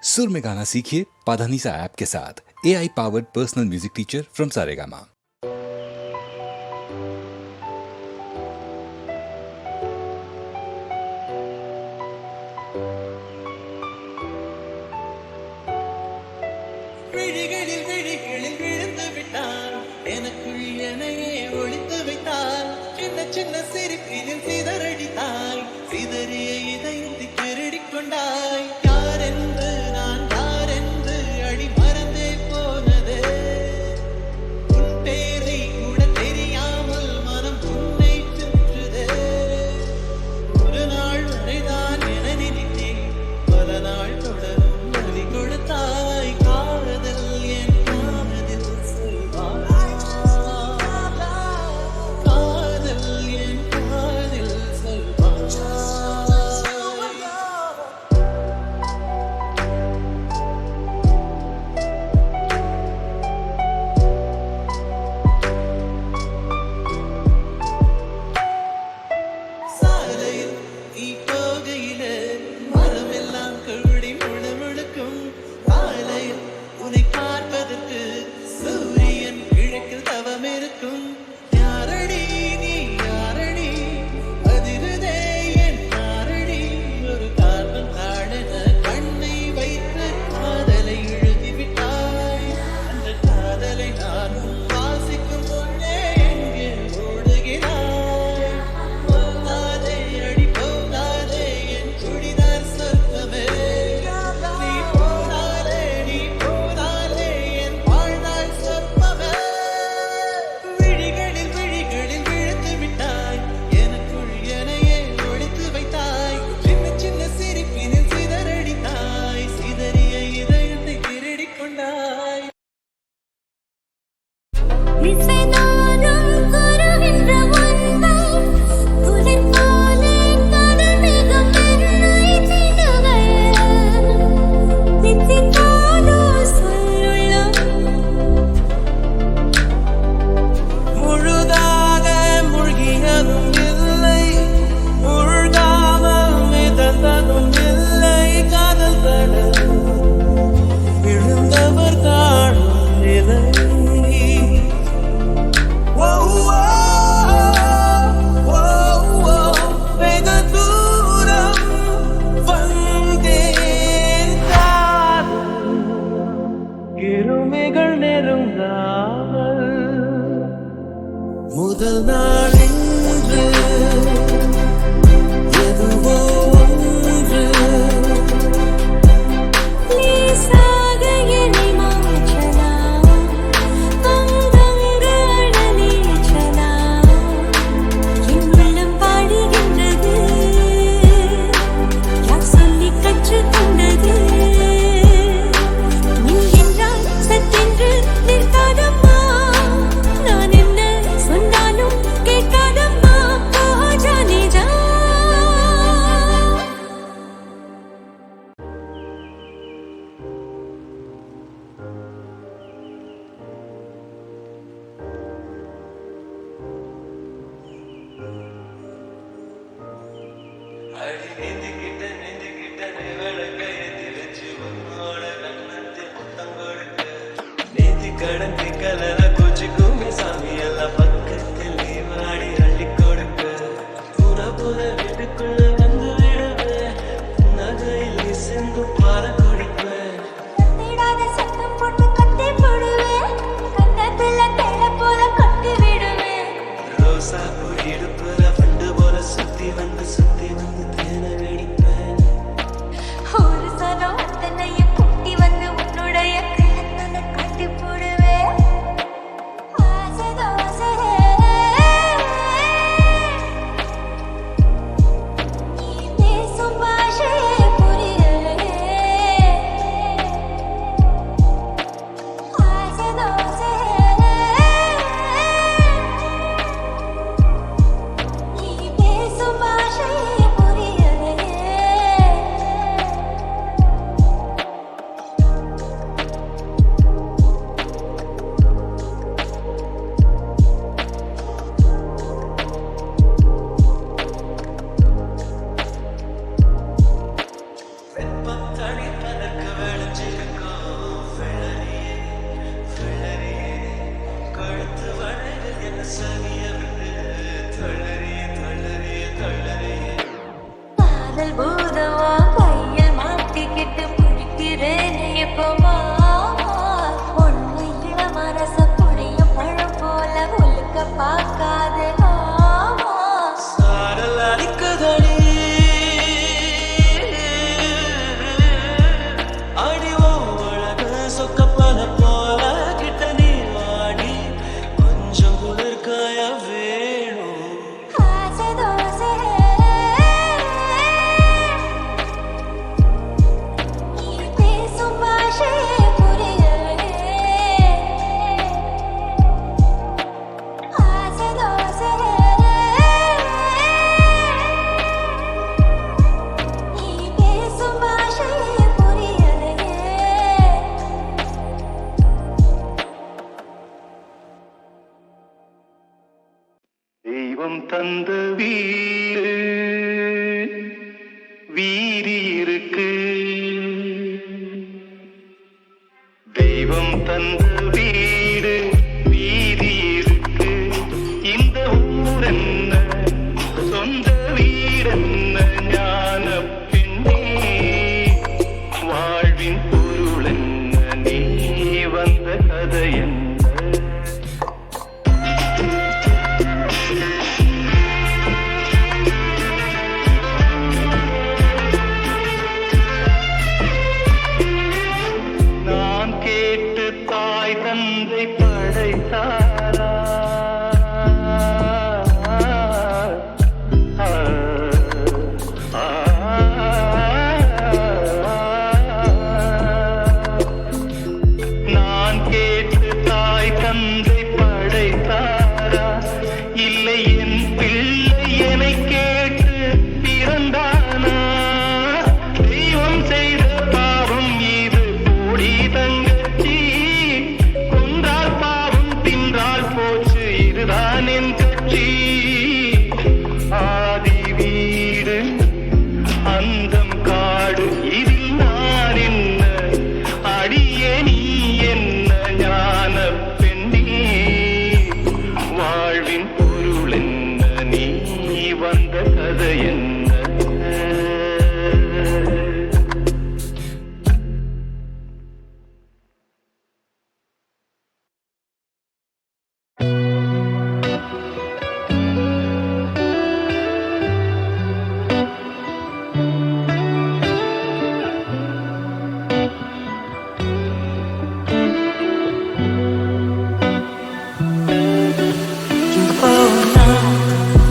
सुर में गाना सीखिए पाधानीसा ऐप के साथ। AI powered personal music teacher from Saregama. சின்ன சிரிப்பில் சிதறடித்தாய், சிதறிய இதயத்தை திருடிக் கொண்டாய். யார் என்று நான் யார் என்று அடி மறந்தே போனதே. உன் பேரை கூட தெரியாமல் மனம் உன்னை சுற்றுதே. ஒரு நாள் வரைதான் என நினைத்தேன், பல நாள் தொடரும் வழி கொடுத்தாய். காதல் என் காதல் சொல்வாய். முதல் நாள் இன்று எதுவோ ஒன்று லேசாக என்னை மாற்றலாம், அங்கங்கள் நீச்சலாம். என் உள்ளம் பாடுகின்றது, யார் சொல்லி கற்றுக்கொண்டது? நீ என்றால் சத்தென்று நிற்காதம்மா, நான் என்ன சொன்னாலும் கேட்காதம்மா. ஜானே ஜா கடந்து கலர கோச்சுக்குமே சாமி எல்லாம் பக்கத்தில் நீ வாடி அள்ளி கொடுக்க. புற புற வீட்டுக்குள்ள வந்து விடுவேன், நகையில் நீ சென்று பார குடிப்பேன். தேடாத சத்தம் போட்டு கத்தி போடுவேன், கண்ணத்துல தேட போல கொட்டி விடுவேன். ரோசா பூ இடுப்புல பண்டு போல சுத்தி வந்து தேன வெடிப்பேன். ஒரு சனம் அத்தனையும் குட்டி வந்து உன்னுடைய கண்ணத்துல கட்டி போடுவேன். தெய்வம் தந்த வீடு வீதி இருக்கு. தெய்வம் தந்த வீடு வீதி இருக்கு. இந்த ஊர் என்ன சொந்த வீடென்ன ஞான பெண்ணே, வாழ்வின் பொருள் என்ன, நீ வந்த கதை என்ன. நான் கேட்டு தாய் தந்தை படைத்தாரா, நான் கேட்டு தாய் தந்தை படைத்தாரா, இல்லை என் பிள்ளை என்னை கேட்டு பிறந்தானா. தெய்வம் செய்த பாவம் இது கூடி தங்கச்சி, கொன்றால் பாவம் தின்றால் போச்சு இதுதான் என் கட்சி. ஆதி வீடு அந்தம் காடு இதில் நான் என்ன, அடியே நீ என்ன ஞான பெண்ணே, வாழ்வின் பொருள் என்ன, நீ வந்த கதை என்ன.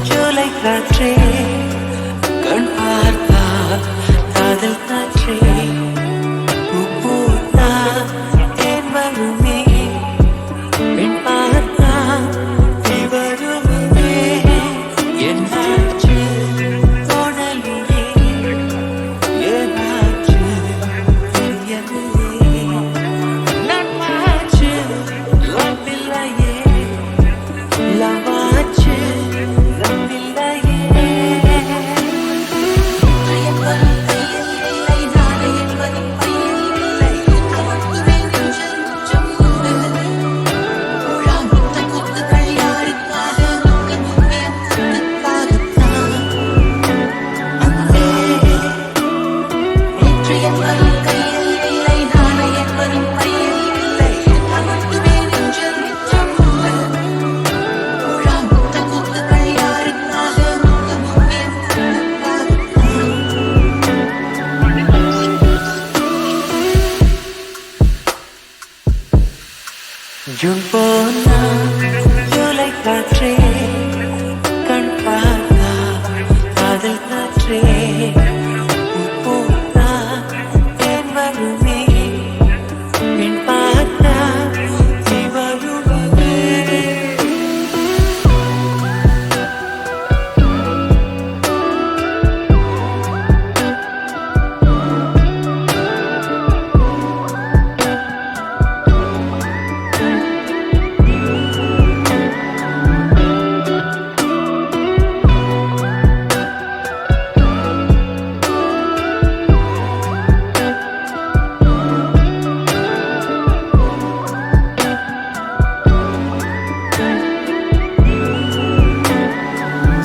ஜூலை காற்றே கண் பார்த்தா காதல் காற்றே பூத்தா தேன் வருமே பெண் பார்த்தா தீ வருமே என்னாச்சு தோணலிலே ஏதாச்சு தெரியலையே நட்பாச்சு லவ்வில்லையே லவாச்சு லவ்வில்லையே ஜூன் போனா ஜூலை காற்றே கண் பார்த்தா காதல் காற்றே பூத்தா தேன் வருமே பெண் பார்த்தா தீ வருமே.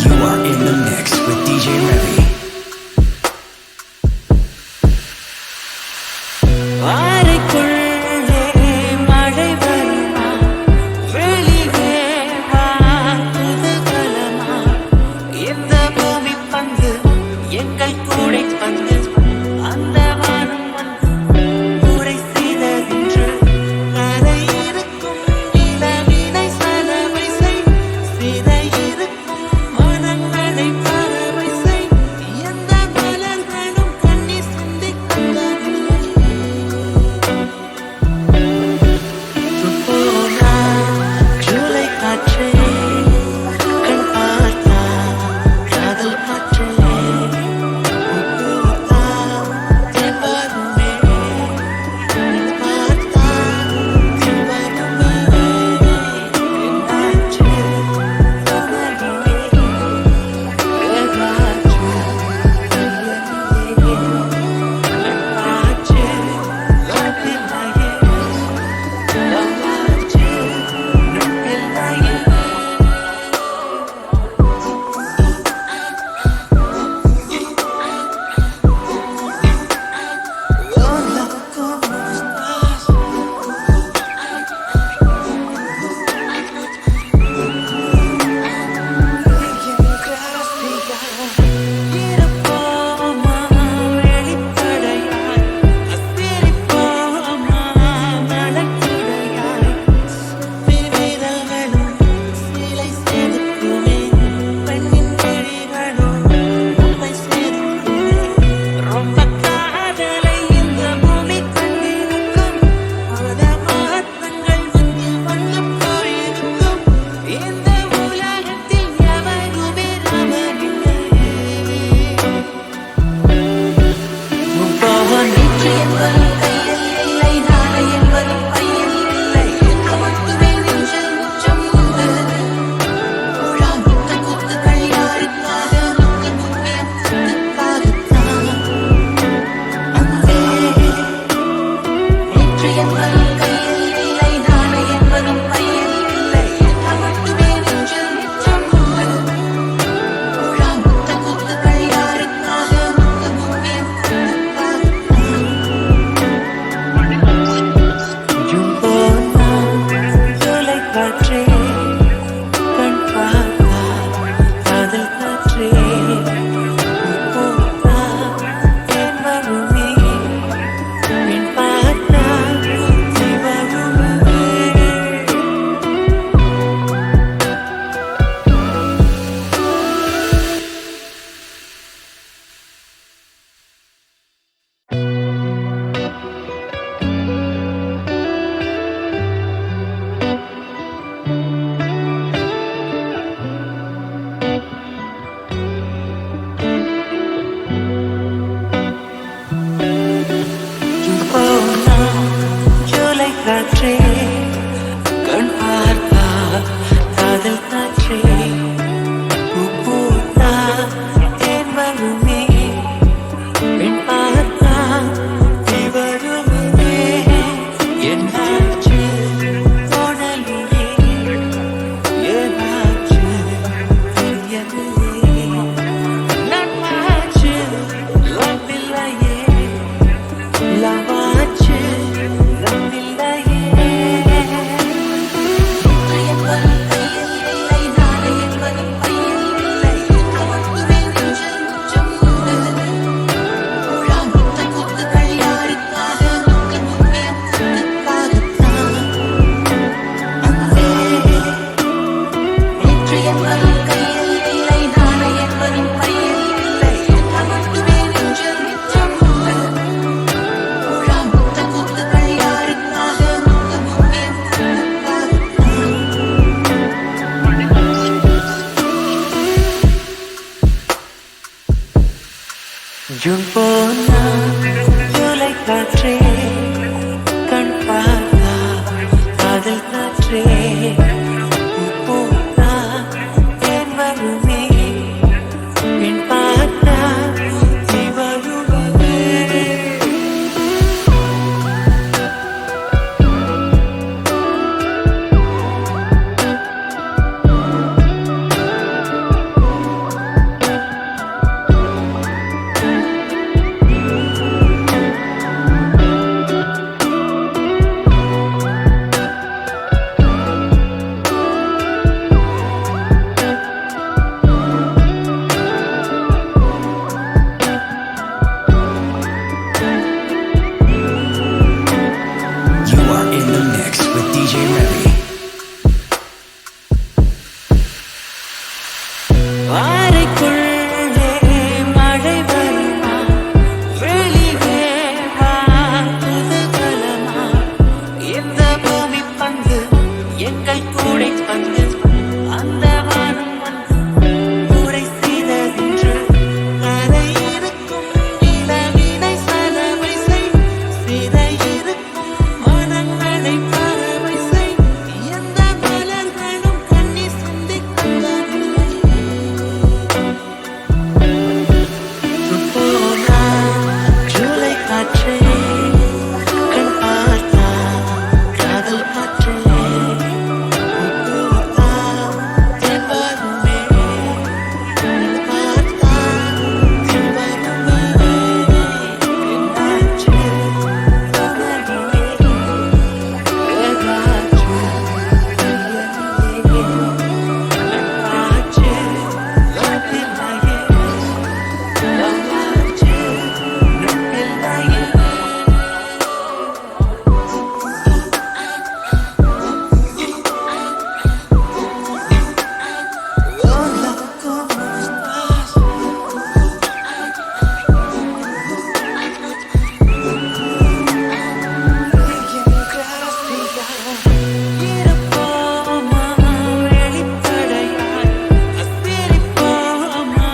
You are in the mix with DJ Revy. அறைக்குள்ளே மழை வருமா, வெளியே வா குதூகலமா, இந்த பூமி பந்து எங்கள் கூடை பந்து, அந்த வானம் வந்து கூடை செய்ததென்று கரை இருக்கும் நிலவினை சலவை செய், சிறை இருக்கும் மனங்களை பறவை செய், எந்த மலர்களும் கண்ணி சிந்தி கொண்டதில்லை. ஜூன் போனா ஜூலை காற்றே கண் பார்த்தா காதல் காற்றே போனா தேன் வருமே பெண் பார்த்தா நீ வருவே You are in the mix with DJ Remy. அறைக்குள்ளே மழை வருமா வெளியே வா குதூகலமா இந்த பூமி பந்து எங்கள் கூடை பந்து அந்த வானம் வந்து கூடை செய்ததென்று கரை இருக்கும் நிலவினை சலவை செய் சிறை இருக்கும் மனங்களை பறவை செய் எந்த மலர்களும் கண்ணீர் சிந்தி கண்டதில்லை போனா ஜூலை காற்றே கண் பார்த்தா காதல் காற்றே பூத்தா தென் வருமே கண் பார்த்தா தென் வருமே என்னாச்சு உணர்விலே ஏதாச்சு தெரியலையே நட்பாச்சு நட்பில்லையே லவ்வாச்சு நட்பில்லையே Hola, ¿cómo estás? இருப்போமா வெளிப்படையாய் அசிரிப்போமா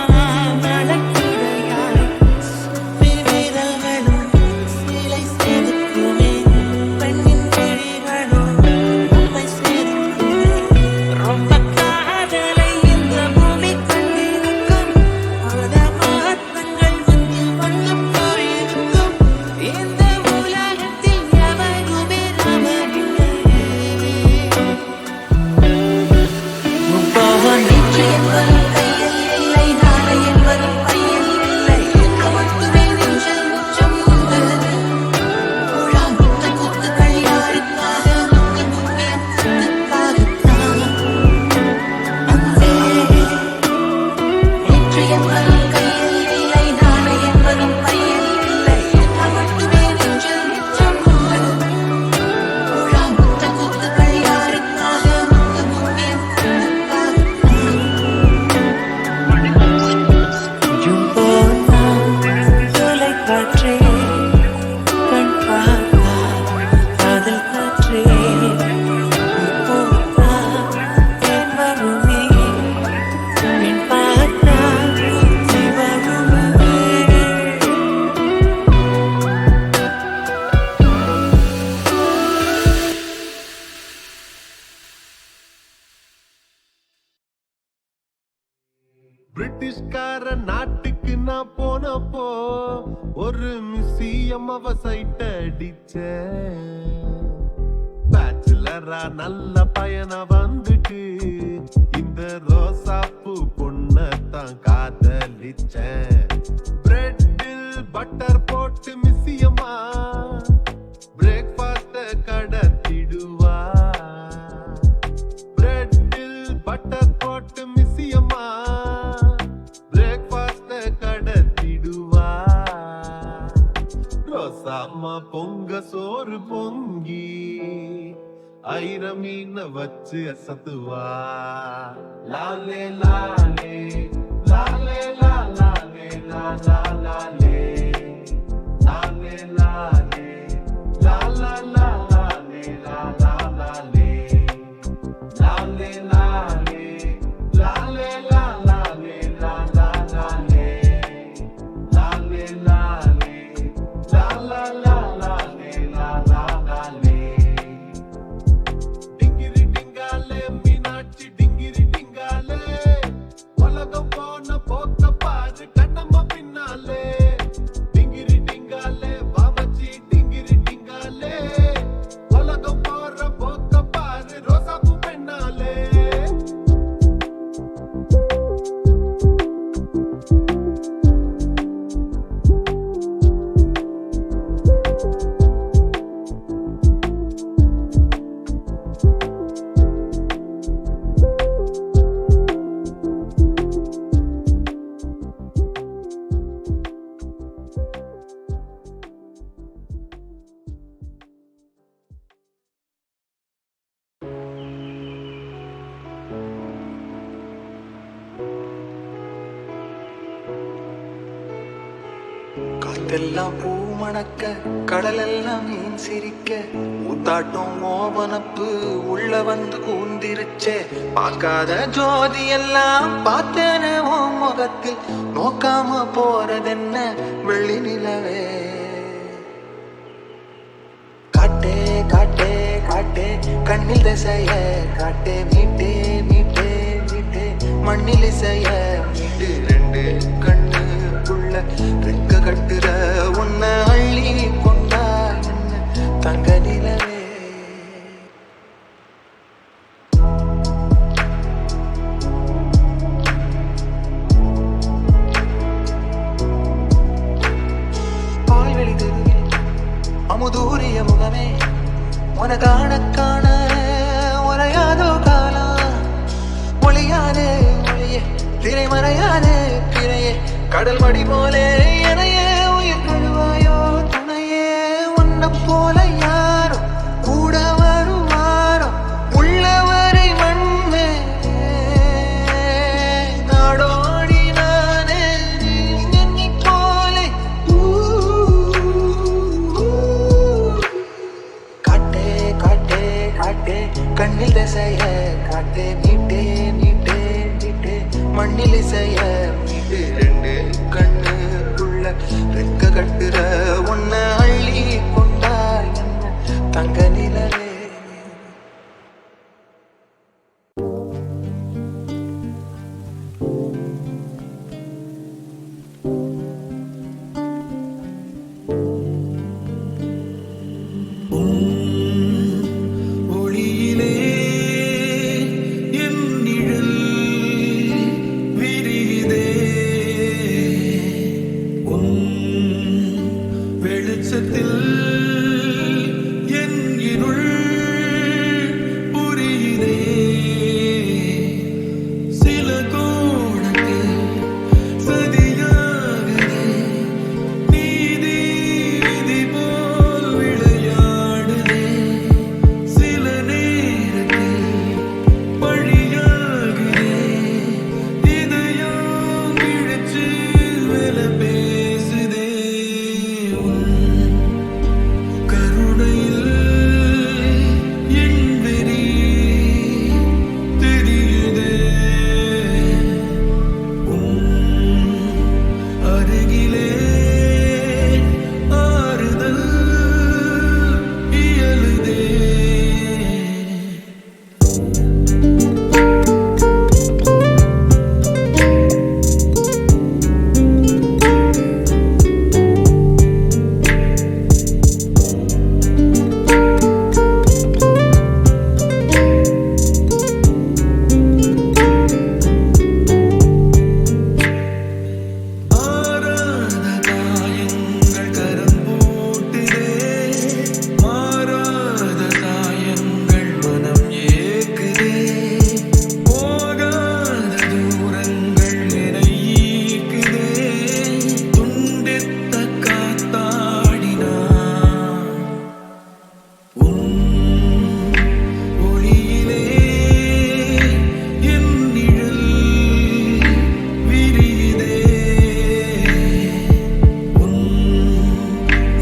மழைக்குடையாய் விவிதங்களும் சிலை செதுக்குமே பெண்ணின் விழிகளும் உண்மை செதுக்குமே ரொம்ப காதலை இந்த பூமி கண்டிருக்கும் பல மாற்றங்கள் வந்து போயிருக்கும் இந்த உலகத்தில் எவருமே ராமனில்லை முப்பவன் நீச்சு என்பதும் கையில் இல்லை நாளை என்பதும் பையில் இல்லை எந்த மட்டுமே நெஞ்சில் முச்சம் உண்டு உலா முத்த கூத்துக்கள் யாருக்காக முத்த முக்கியத்துக்காகத்தான் அன்பே நேற்று என்பதும் கையில் இல்லை நாளை என்பதும் பையில் இல்லை எந்த மட்டுமே நெஞ்சில் முச்சம் உண்டு உலா முத்த கூத்துக்கள் யாருக்காக முத்த முக்கியத்துக்காகத்தான் ஜூன் போனா ஜூலை காற்றே கண் பார்த்தா காதல் காற்றே போத்தா தேன் வருமே பெண் பார்த்தா நீ வருவே பிரிட்டிஷ்கார நாட்டுக்கு நான் போனப்போ ஒரு மியூசியம் அவ சைட் அடிச்சேன் பேச்சுலரா நல்ல பயண வந்துட்டு இந்த ரோசாப்பூ பொண்ணத்தான் காதலிச்சேன் பிரெட்டில் பட்டர் போட்டு மியூசியமா பிரேக்ஃபாஸ்ட கடத்திடுவா பிரெட்டில் பட்டர் போட்டு மியூசியமா பிரேக்ஃபாஸ்ட கடத்திடுவா ரோசாமா பொங்க சோறு பொங்கி ஐர மீன வச்சு அசத்துவா லாலே லாலே லாலே லாலே லாலே லாலே லாலே லாலே லாலா லாலே லாலா லாலே லாலே லாலே லாலே லாலே லாலா லாலே லாலே காத்தெல்லாம் பூ மணக்க கடலெல்லாம் மீன் சிரிக்க ஊத்தாட்டம் ஓவனப்பு உள்ள வந்து கூந்திருச்சே பார்க்காத ஜோதி எல்லாம் பார்த்தேனே ஓ முகத்தில் நோக்காம போறதென்ன வெள்ளி நிலவே காட்டே காட்டே காட்டே கண்ணில் திசைய காட்டே மீட்டே மீட்டே மீட்டே மண்ணில் இசைய மீட்டு ரெண்டு கண்ணுக்குள்ள ரெக்க கட்டுற உன்னை அள்ளி கொண்டா என்ன தங்க நிலவே பால்வெளி தெருவில் அமுதூரிய முகமே உன காண காண உரையாதோ காலம் ஒளியாதே ஒளியே திரைமறையாதே பிறையே கடல் மடி போலே எனையே உயிர் கழுவாயோ துணையே உன்னை போல யாரோ கூட வருவாரோ உள்ளவரை மண்ணே நாடோடி நானே நீ போலே காட்டே காட்டே காட்டே கண்ணில் திசைய காட்டே மீட்டே மீட்டே மீட்டே மண்ணில் இசைய மீட்டு ரெண்டு கண்ணுக்குள்ள ரெக்க கட்டுற உன்னை அள்ளி கொண்டா என்ன தங்க நிலவே ஒளியிலே என் நிழல் விரியுதே உன் வெளிச்சத்தில் என் இருள் புரியுதே சில கோணத்தில் சதியாகுதே நீதி விதி போல் விளையாடுதே சில நேரத்தில் பழியாகுதே இதயம் இழைச்சு வேலை பேசுதே உன் கருணையில் என் வெறி தெரியுதே உன் அருகிலே ஆறுதல் இயலுதே ஆராத காயங்கள் கரம் போட்டுதே மாறாத காயங்கள் மனம் ஏக்குதே போகாத தூரங்கள் என்னை ஈர்க்குதே துண்டித்த காத்தாடினா உன் ஒளியிலே என் நிழல் விரியுதே உன்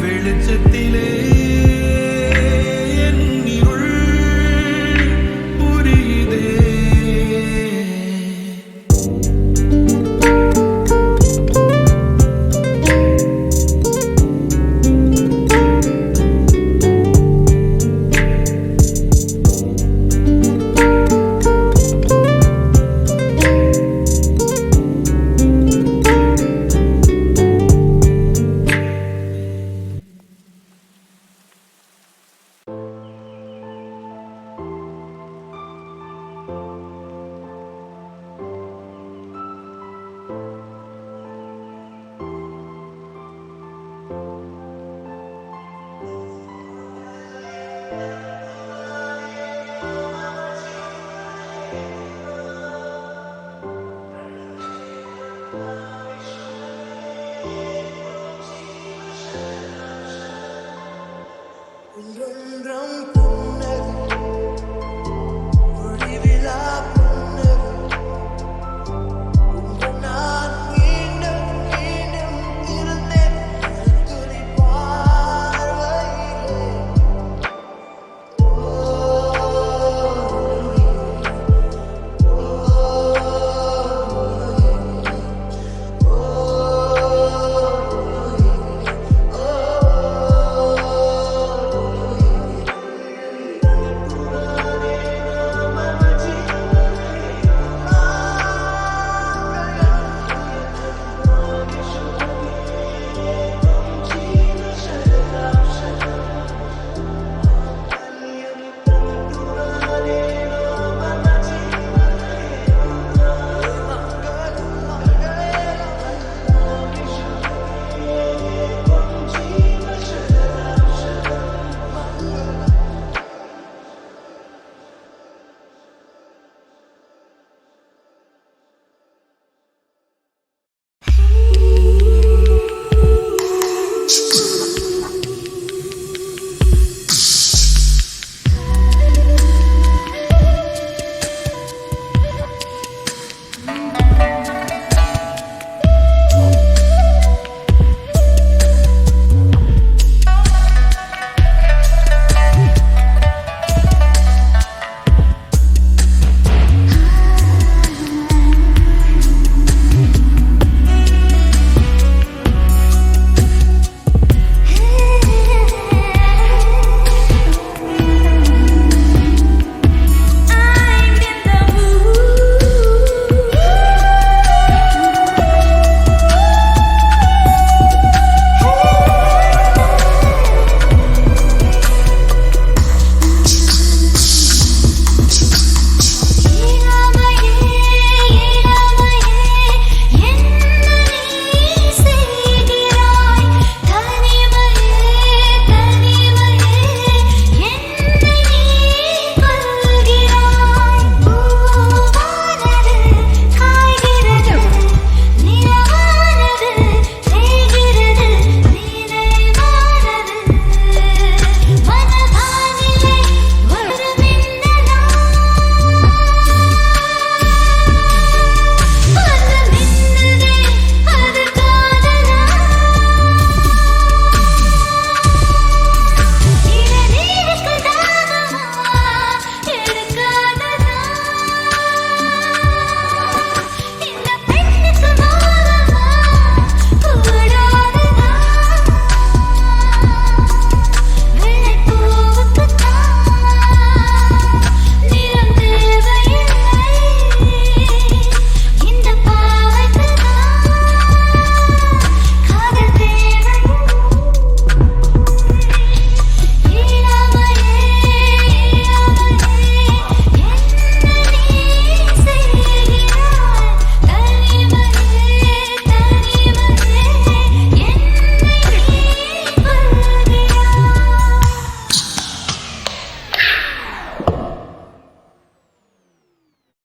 வெளிச்சத்திலே என் இருள் புரியுதே ஒன்றொன்றாம்